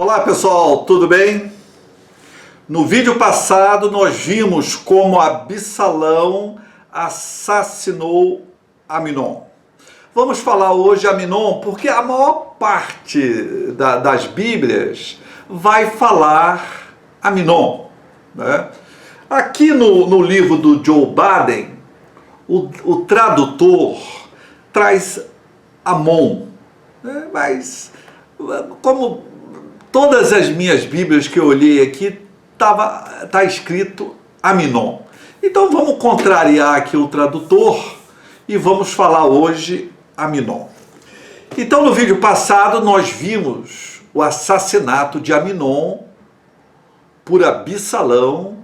Olá pessoal, tudo bem? No vídeo passado nós vimos como Absalão assassinou Aminon. Vamos falar hoje Aminon porque a maior parte das Bíblias vai falar Aminon, né? Aqui no livro do Joe Baden, o tradutor traz Amon, né? Mas como todas as minhas Bíblias que eu olhei aqui, tá escrito Aminon. Então vamos contrariar aqui o tradutor e vamos falar hoje Aminon. Então no vídeo passado nós vimos o assassinato de Aminon por Absalão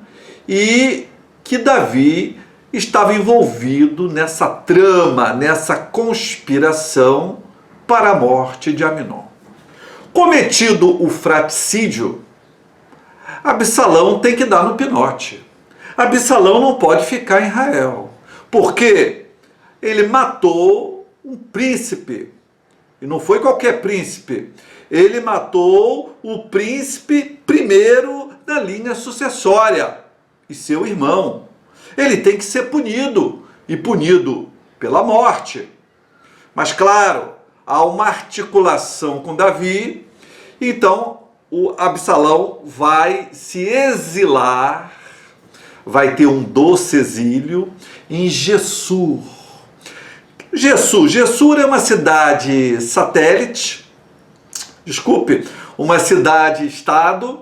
e que Davi estava envolvido nessa trama, nessa conspiração para a morte de Aminon. Cometido o fratricídio, Absalão tem que dar no pinote. Absalão não pode ficar em Israel, porque ele matou um príncipe, e não foi qualquer príncipe, ele matou o príncipe primeiro da linha sucessória, e seu irmão. Ele tem que ser punido, e punido pela morte. Mas claro, há uma articulação com Davi, então o Absalão vai se exilar, vai ter um doce exílio em Gessur. Gessur é uma cidade satélite, uma cidade-estado,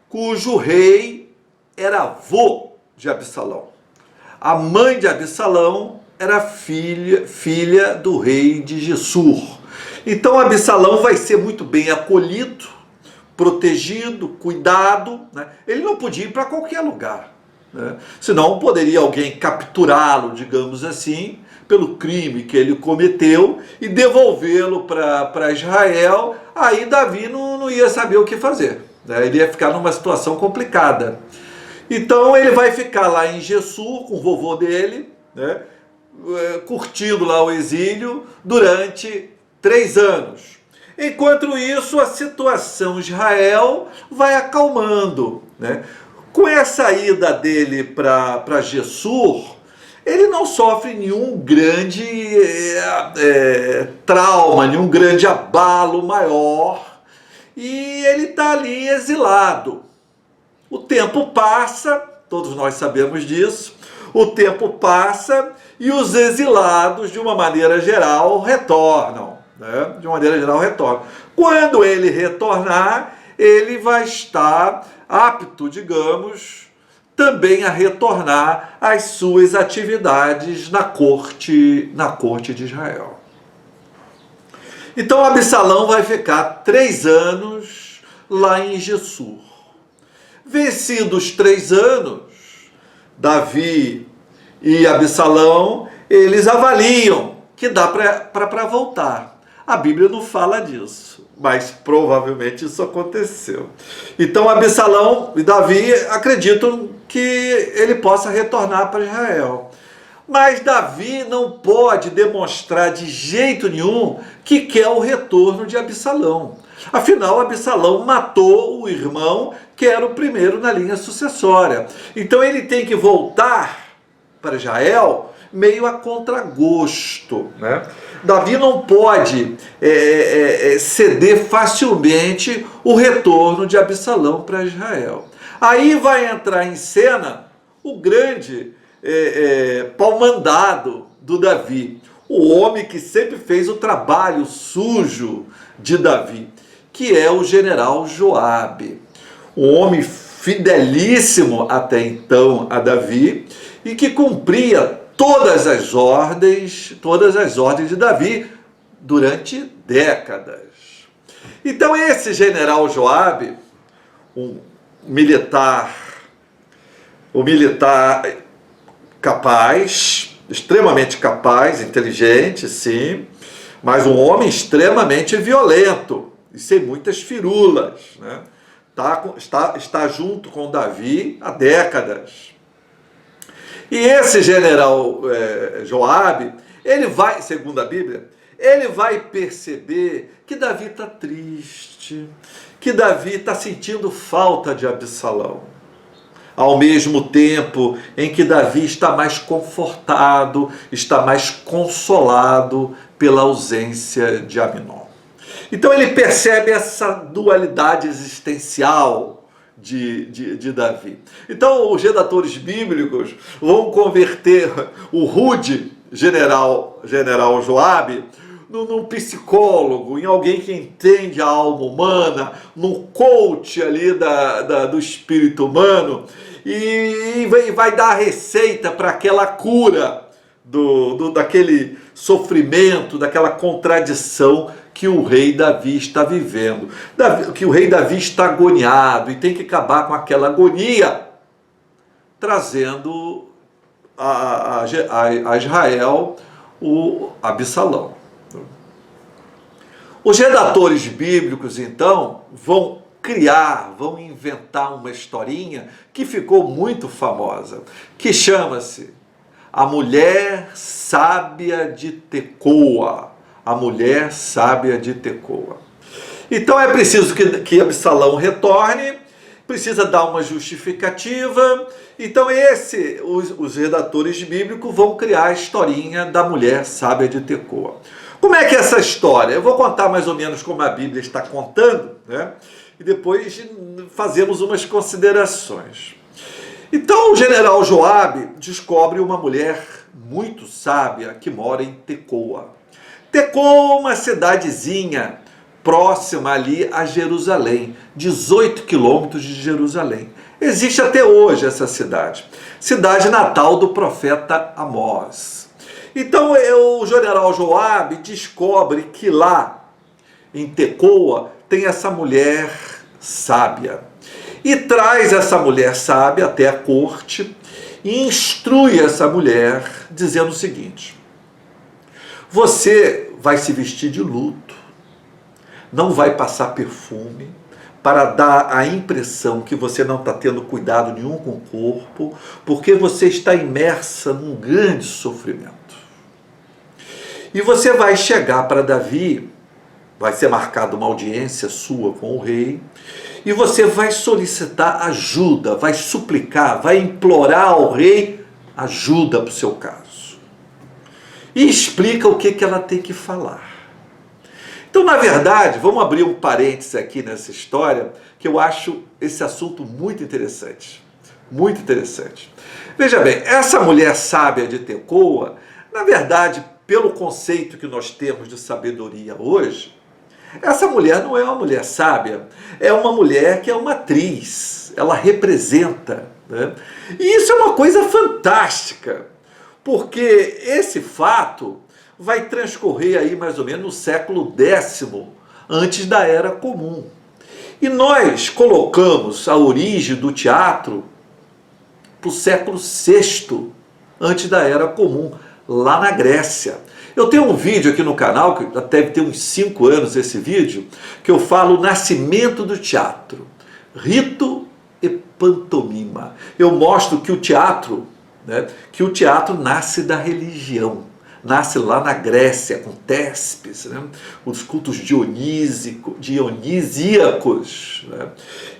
cujo rei era avô de Absalão. A mãe de Absalão era filha do rei de Gessur. Então Absalão vai ser muito bem acolhido, protegido, cuidado, né? Ele não podia ir para qualquer lugar, né? Senão poderia alguém capturá-lo, digamos assim, pelo crime que ele cometeu e devolvê-lo para Israel. Aí Davi não ia saber o que fazer, né? Ele ia ficar numa situação complicada. Então ele vai ficar lá em Gessur com o vovô dele, né? Curtindo lá o exílio durante 3 anos. Enquanto isso, a situação em Israel vai acalmando, né? Com essa ida dele para Gessur, ele não sofre nenhum grande trauma, nenhum grande abalo maior, e ele está ali exilado. O tempo passa, todos nós sabemos disso, o tempo passa e os exilados, de uma maneira geral, retornam, né? De uma maneira geral, retornam. Quando ele retornar, ele vai estar apto, digamos, também a retornar às suas atividades na corte de Israel. Então Absalão vai ficar 3 anos lá em Gessur. Vencidos 3 anos, Davi e Absalão, eles avaliam que dá para voltar. A Bíblia não fala disso, mas provavelmente isso aconteceu. Então Absalão e Davi acreditam que ele possa retornar para Israel. Mas Davi não pode demonstrar de jeito nenhum que quer o retorno de Absalão. Afinal, Absalão matou o irmão que era o primeiro na linha sucessória. Então ele tem que voltar para Israel meio a contragosto, né? Davi não pode ceder facilmente o retorno de Absalão para Israel. Aí vai entrar em cena o grande pau-mandado do Davi, o homem que sempre fez o trabalho sujo de Davi, que é o general Joabe, um homem fidelíssimo até então a Davi e que cumpria todas as ordens de Davi durante décadas. Então esse general Joabe, um militar capaz, extremamente capaz, inteligente, sim, mas um homem extremamente violento e sem muitas firulas, né? Está junto com Davi há décadas. E esse general Joabe, ele vai, segundo a Bíblia, ele vai perceber que Davi está triste, que Davi está sentindo falta de Absalão. Ao mesmo tempo em que Davi está mais confortado, está mais consolado pela ausência de Aminon. Então ele percebe essa dualidade existencial de Davi. Então os redatores bíblicos vão converter o rude general Joabe num psicólogo, em alguém que entende a alma humana, num coach ali do espírito humano, e vai dar a receita para aquela cura daquele sofrimento, daquela contradição que o rei Davi está vivendo, que o rei Davi está agoniado e tem que acabar com aquela agonia, trazendo a Israel o Absalão. Os redatores bíblicos, então, vão inventar uma historinha que ficou muito famosa, que chama-se A Mulher Sábia de Tecoa. A Mulher Sábia de Tecoa. Então é preciso que Absalão retorne, precisa dar uma justificativa. Então os redatores bíblicos vão criar a historinha da Mulher Sábia de Tecoa. Como é que é essa história? Eu vou contar mais ou menos como a Bíblia está contando, né? E depois fazemos umas considerações. Então o general Joabe descobre uma mulher muito sábia que mora em Tecoa. Tecoa é uma cidadezinha próxima ali a Jerusalém, 18 quilômetros de Jerusalém. Existe até hoje essa cidade natal do profeta Amós. Então o general Joabe descobre que lá em Tecoa tem essa mulher sábia. E traz essa mulher sábia até a corte e instrui essa mulher dizendo o seguinte: você vai se vestir de luto, não vai passar perfume, para dar a impressão que você não está tendo cuidado nenhum com o corpo, porque você está imersa num grande sofrimento. E você vai chegar para Davi, vai ser marcada uma audiência sua com o rei, e você vai solicitar ajuda, vai suplicar, vai implorar ao rei ajuda para o seu caso. E explica o que ela tem que falar. Então, na verdade, vamos abrir um parênteses aqui nessa história, que eu acho esse assunto muito interessante. Muito interessante. Veja bem, essa mulher sábia de Tecoa, na verdade, pelo conceito que nós temos de sabedoria hoje, essa mulher não é uma mulher sábia, é uma mulher que é uma atriz, ela representa, né? E isso é uma coisa fantástica, porque esse fato vai transcorrer aí mais ou menos no século X antes da Era Comum. E nós colocamos a origem do teatro para o século VI antes da Era Comum, lá na Grécia. Eu tenho um vídeo aqui no canal, que deve ter uns 5 anos esse vídeo, que eu falo o nascimento do teatro, rito e pantomima. Eu mostro que o teatro, né, nasce da religião, nasce lá na Grécia, com Téspes, né, os cultos dionisíacos. Né.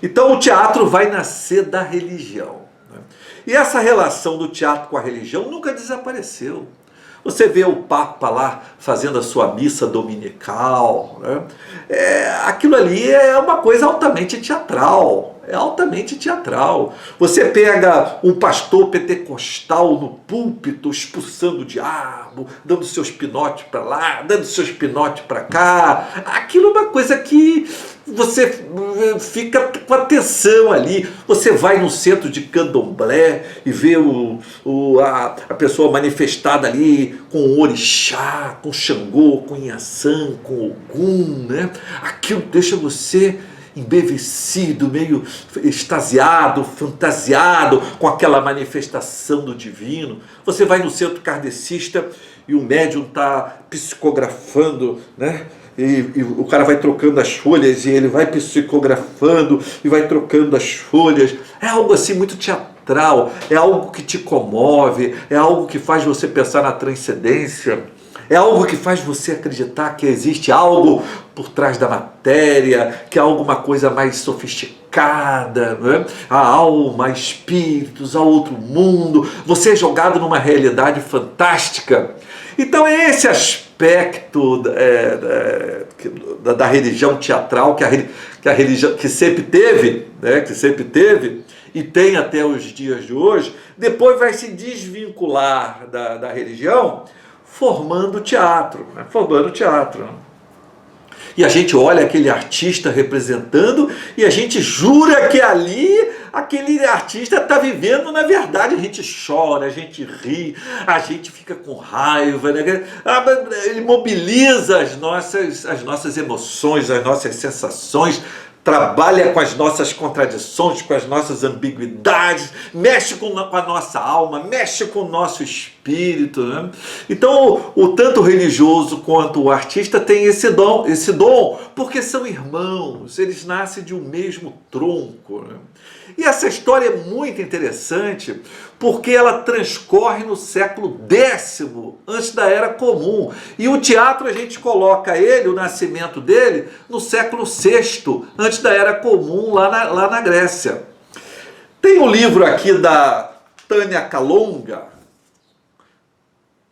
Então o teatro vai nascer da religião. Né. E essa relação do teatro com a religião nunca desapareceu. Você vê o Papa lá fazendo a sua missa dominical, né? Aquilo ali é uma coisa altamente teatral. É altamente teatral. Você pega um pastor pentecostal no púlpito expulsando o diabo, dando seus pinotes para lá, dando seus pinotes para cá. Aquilo é uma coisa que você fica com atenção ali. Você vai no centro de candomblé e vê a pessoa manifestada ali com o orixá, com Xangô, com Inhaçã, com Ogum, né? Aquilo deixa você embevecido, meio extasiado, fantasiado com aquela manifestação do divino. Você vai no centro kardecista e o médium está psicografando, né? E o cara vai trocando as folhas e ele vai psicografando e vai trocando as folhas. É algo assim muito teatral, é algo que te comove, é algo que faz você pensar na transcendência. É algo que faz você acreditar que existe algo por trás da matéria, que há alguma coisa mais sofisticada, né? Há alma, há espíritos, há outro mundo. Você é jogado numa realidade fantástica. Então é esse aspecto da religião teatral que a religião que sempre teve, né? Que sempre teve e tem até os dias de hoje. Depois vai se desvincular da religião, formando teatro, né? Formando teatro. Né? E a gente olha aquele artista representando e a gente jura que ali aquele artista está vivendo na verdade. A gente chora, a gente ri, a gente fica com raiva, né? Ele mobiliza as nossas emoções, as nossas sensações, trabalha com as nossas contradições, com as nossas ambiguidades, mexe com a nossa alma, mexe com o nosso espírito. Né? Então, o tanto o religioso quanto o artista tem esse dom, porque são irmãos, eles nascem de um mesmo tronco. Né? E essa história é muito interessante porque ela transcorre no século X, antes da Era Comum. E o teatro a gente coloca o nascimento dele, no século VI, antes da Era Comum, lá na Grécia. Tem um livro aqui da Tânia Kalonga.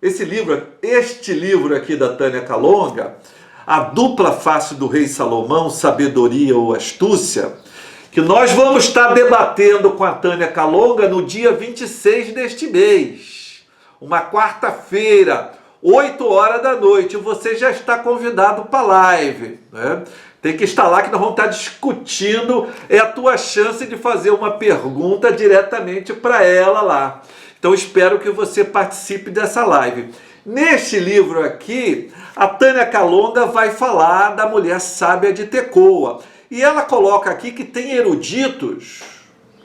Este livro aqui da Tânia Kalonga, A Dupla Face do Rei Salomão, Sabedoria ou Astúcia, que nós vamos estar debatendo com a Tânia Kalonga no dia 26 deste mês, uma quarta-feira, 8 horas da noite. Você já está convidado para a live, né? Tem que estar lá que nós vamos estar discutindo, é a tua chance de fazer uma pergunta diretamente para ela lá. Então espero que você participe dessa live. Neste livro aqui, a Tânia Kalonga vai falar da mulher sábia de Tecoa. E ela coloca aqui que tem eruditos,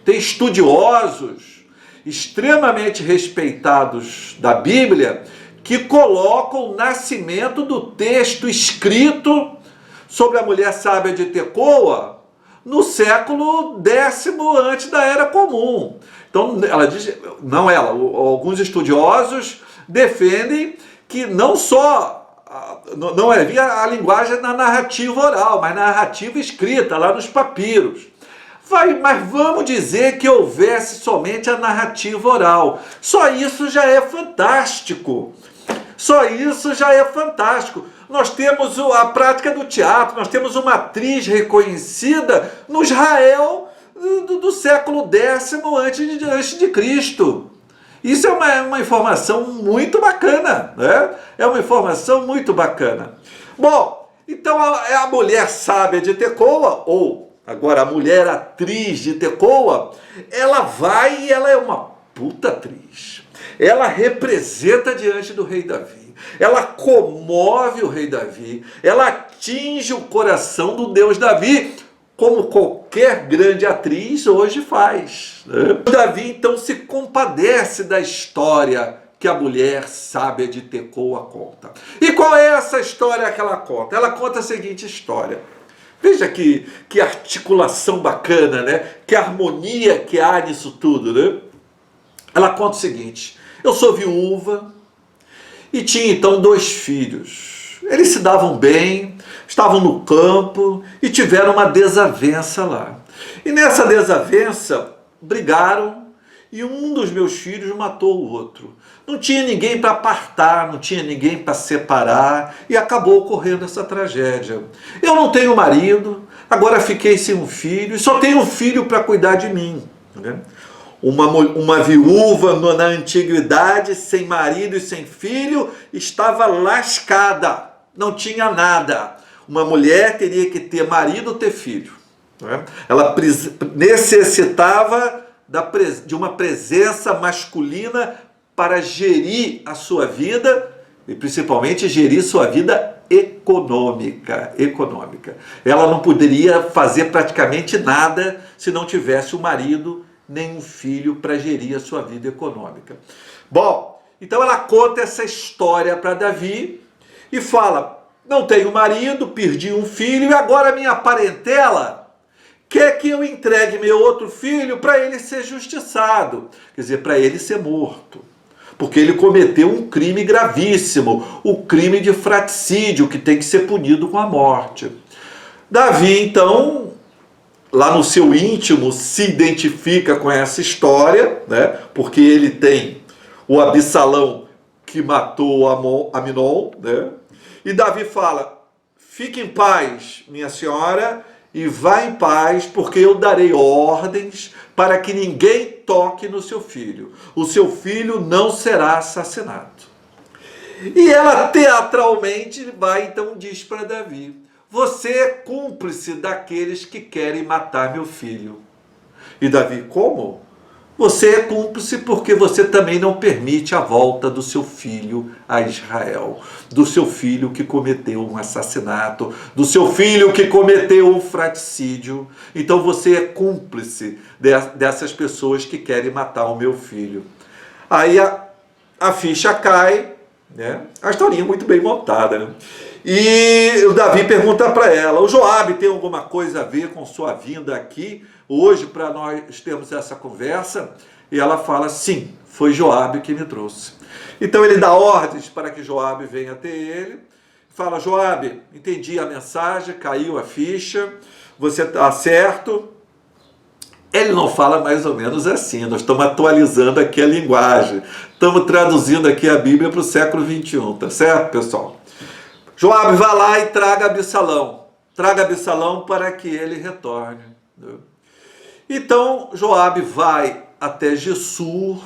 tem estudiosos, extremamente respeitados da Bíblia, que colocam o nascimento do texto escrito sobre a mulher sábia de Tecoa no século X antes da Era Comum. Então, ela diz, alguns estudiosos defendem que não só não havia a linguagem na narrativa oral, mas na narrativa escrita, lá nos papiros. Mas vamos dizer que houvesse somente a narrativa oral. Só isso já é fantástico. Só isso já é fantástico. Nós temos a prática do teatro, nós temos uma atriz reconhecida no Israel do século X antes de Cristo. Isso é uma informação muito bacana, né? É uma informação muito bacana. Bom, então a mulher sábia de Tecoa, ou agora a mulher atriz de Tecoa, ela vai e ela é uma puta atriz. Ela representa diante do rei Davi. Ela comove o rei Davi. Ela atinge o coração do Deus Davi, como qualquer grande atriz hoje faz. Né? Davi então se compadece da história que a mulher sábia de Tecoa conta. E qual é essa história que ela conta? Ela conta a seguinte história. Veja que articulação bacana, né? Que harmonia que há nisso tudo, né? Ela conta o seguinte: eu sou viúva e tinha então 2 filhos. Eles se davam bem, estavam no campo e tiveram uma desavença lá. E nessa desavença brigaram e um dos meus filhos matou o outro. Não tinha ninguém para apartar, não tinha ninguém para separar e acabou ocorrendo essa tragédia. Eu não tenho marido, agora fiquei sem um filho e só tenho um filho para cuidar de mim. Né? Uma viúva na antiguidade, sem marido e sem filho, estava lascada, não tinha nada. Uma mulher teria que ter marido ou ter filho. Né? Ela necessitava de uma presença masculina para gerir a sua vida e principalmente gerir sua vida econômica. Ela não poderia fazer praticamente nada se não tivesse um marido nem um filho para gerir a sua vida econômica. Bom, então ela conta essa história para Davi e fala: não tenho marido, perdi um filho e agora minha parentela quer que eu entregue meu outro filho para ele ser justiçado, quer dizer, para ele ser morto. porque ele cometeu um crime gravíssimo, o crime de fratricídio, que tem que ser punido com a morte. Davi, então, lá no seu íntimo, se identifica com essa história, né? Porque ele tem o Absalão que matou Aminon, né? E Davi fala: fique em paz, minha senhora, e vá em paz, porque eu darei ordens para que ninguém toque no seu filho. O seu filho não será assassinado. E ela teatralmente vai, então, diz para Davi: você é cúmplice daqueles que querem matar meu filho. E Davi: como? Você é cúmplice porque você também não permite a volta do seu filho a Israel, do seu filho que cometeu um assassinato, do seu filho que cometeu um fratricídio. Então você é cúmplice dessas pessoas que querem matar o meu filho. Aí a ficha cai, né? A historinha muito bem montada, né? E o Davi pergunta para ela: o Joabe tem alguma coisa a ver com sua vinda aqui hoje para nós termos essa conversa? E ela fala: sim, foi Joabe que me trouxe. Então ele dá ordens para que Joabe venha até ele. Fala: Joabe, entendi a mensagem, caiu a ficha, você está certo. Ele não fala mais ou menos assim, nós estamos atualizando aqui a linguagem, estamos traduzindo aqui a Bíblia para o século XXI, tá certo, pessoal? Joabe, vá lá e traga Absalão para que ele retorne. Então Joabe vai até Gessur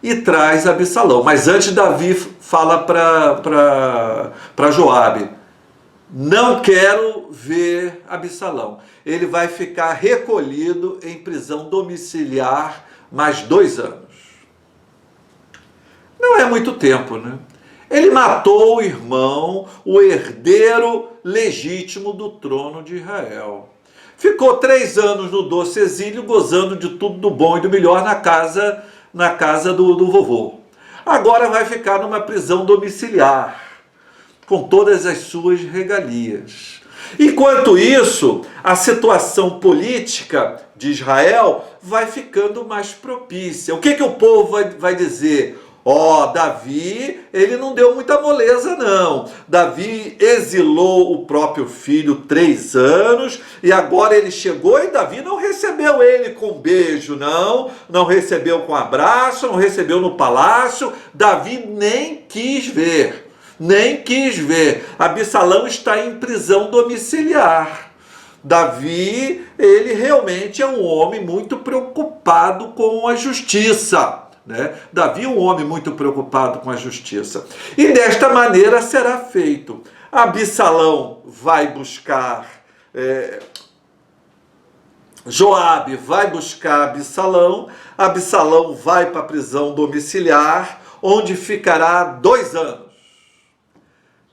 e traz Absalão. Mas antes Davi fala para Joabe: não quero ver Absalão. Ele vai ficar recolhido em prisão domiciliar mais 2 anos. Não é muito tempo, né? Ele matou o irmão, o herdeiro legítimo do trono de Israel. Ficou 3 anos no doce exílio, gozando de tudo do bom e do melhor na casa do vovô. Agora vai ficar numa prisão domiciliar, com todas as suas regalias. Enquanto isso, a situação política de Israel vai ficando mais propícia. O que o povo vai dizer? Davi, ele não deu muita moleza não. Davi exilou o próprio filho 3 anos e agora ele chegou e Davi não recebeu ele com beijo, não recebeu com abraço, não recebeu no palácio. Davi nem quis ver. Absalão está em prisão domiciliar. Davi, ele realmente é um homem muito preocupado com a justiça. Né? Davi é um homem muito preocupado com a justiça. E desta maneira será feito. Absalão vai buscar... Joabe vai buscar Absalão. Absalão vai para a prisão domiciliar, onde ficará 2 anos.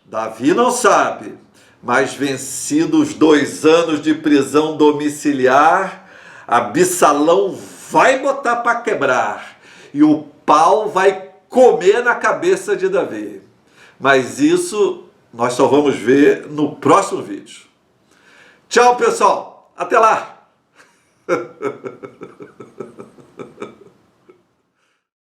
Davi não sabe, mas vencidos 2 anos de prisão domiciliar, Absalão vai botar para quebrar. E o pau vai comer na cabeça de Davi. Mas isso nós só vamos ver no próximo vídeo. Tchau, pessoal. Até lá.